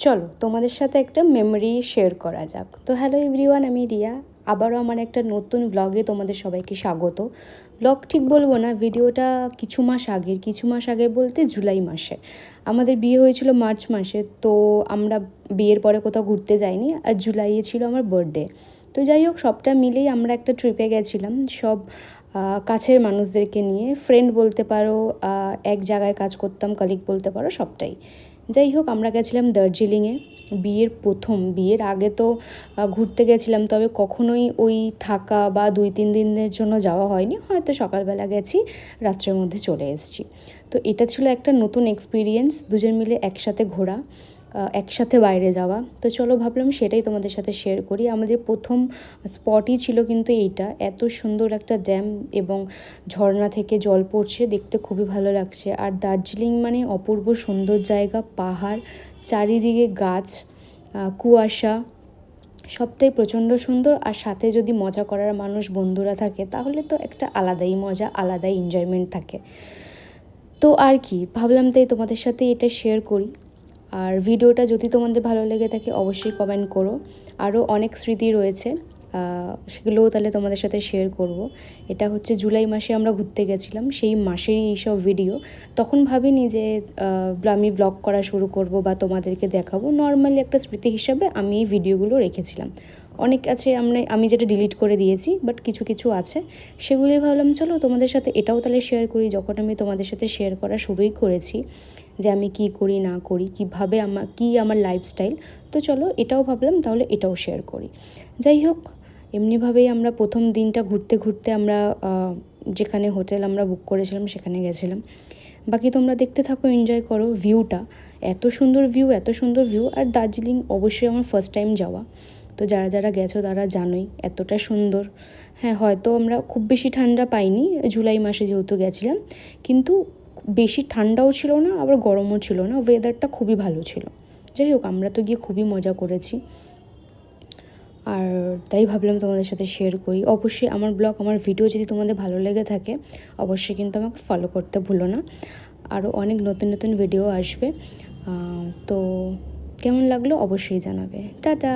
চলো তোমাদের সাথে একটা মেমোরি শেয়ার করা যাক। তো হ্যালো এভরিওয়ান, আমি রিয়া। আবারও আমার একটা নতুন ব্লগে তোমাদের সবাইকে স্বাগত। ব্লগ ঠিক বলবো না, ভিডিওটা কিছু মাস আগের বলতে জুলাই মাসে। আমাদের বিয়ে হয়েছিল মার্চ মাসে, তো আমরা বিয়ের পরে কোথাও ঘুরতে যাইনি, আর জুলাইয়ে ছিল আমার বার্থডে। তো যাই হোক, সবটা মিলেই আমরা একটা ট্রিপে গেছিলাম, সব কাছের মানুষদেরকে নিয়ে, ফ্রেন্ড বলতে পারো, এক জায়গায় কাজ করতাম, কলিগ বলতে পারো, সবটাই। যাই হোক, আমরা গেছিলাম দার্জিলিংয়ে। বিয়ের আগে তো ঘুরতে গেছিলাম, তবে কখনোই ওই থাকা বা 2-3 দিনের জন্য যাওয়া হয়নি, হয়তো সকালবেলা গেছি, রাত্রের মধ্যে চলে এসেছি। তো এটা ছিল একটা নতুন এক্সপিরিয়েন্স, দুজন মিলে একসাথে ঘোরা, একসাথে বাইরে যাওয়া। তো চলো, ভাবলাম সেটাই তোমাদের সাথে শেয়ার করি। আমাদের প্রথম স্পটই ছিল কিন্তু এইটা। এত সুন্দর একটা ড্যাম এবং ঝর্ণা থেকে জল পড়ছে, দেখতে খুবই ভালো লাগছে। আর দার্জিলিং মানে অপূর্ব সুন্দর জায়গা, পাহাড়, চারিদিকে গাছ, কুয়াশা, সবটাই প্রচণ্ড সুন্দর। আর সাথে যদি মজা করার মানুষ, বন্ধুরা থাকে, তাহলে তো একটা আলাদাই মজা, আলাদাই এনজয়মেন্ট থাকে। তো আর কি, ভাবলাম তাই তোমাদের সাথে এটা শেয়ার করি। আর ভিডিওটা যদি তোমাদের ভালো লেগে থাকে অবশ্যই কমেন্ট করো। আরও অনেক স্মৃতি রয়েছে, সেগুলোও তাহলে তোমাদের সাথে শেয়ার করব। এটা হচ্ছে জুলাই মাসে আমরা ঘুরতে গেছিলাম, সেই মাসেরই এইসব ভিডিও। তখন ভাবিনি যে আমি ব্লগ করা শুরু করব বা তোমাদেরকে দেখাবো। নর্মালি একটা স্মৃতি হিসাবে আমি এই ভিডিওগুলো রেখেছিলাম। অনেক আছে আমি যেটা ডিলিট করে দিয়েছি, বাট কিছু কিছু আছে, সেগুলোই ভাবলাম চলো তোমাদের সাথে এটাও তাহলে শেয়ার করি। যখন আমি তোমাদের সাথে শেয়ার করা শুরুই করেছি যে আমি কি করি না করি, কীভাবে আমার লাইফস্টাইল, তো চলো এটাও ভাবলাম তাহলে এটাও শেয়ার করি। যাই হোক, এমনিভাবেই আমরা প্রথম দিনটা ঘুরতে ঘুরতে আমরা যেখানে হোটেল আমরা বুক করেছিলাম সেখানে গেছিলাম। বাকি তোমরা দেখতে থাকো, এনজয় করো ভিউটা। এত সুন্দর ভিউ। আর দার্জিলিং অবশ্যই আমার ফার্স্ট টাইম যাওয়া, তো যারা যারা গেছো তারা জানোই এতটা সুন্দর। হ্যাঁ, হয়তো আমরা খুব বেশি ঠান্ডা পাইনি, জুলাই মাসে যেহেতু গেছিলাম, কিন্তু বেশি ঠান্ডাও ছিল না, আবার গরমও ছিল না, ওয়েদারটা খুবই ভালো ছিল। যাই হোক, আমরা তো গিয়ে খুবই মজা করেছি। আর তাই ভাবলাম তোমাদের সাথে শেয়ার করি। অবশ্যই আমার ভিডিও যদি তোমাদের ভালো লেগে থাকে অবশ্যই কিন্তু আমাকে ফলো করতে ভুলো না। আরও অনেক নতুন নতুন ভিডিও আসবে। তো কেমন লাগলো অবশ্যই জানাবে। টাটা।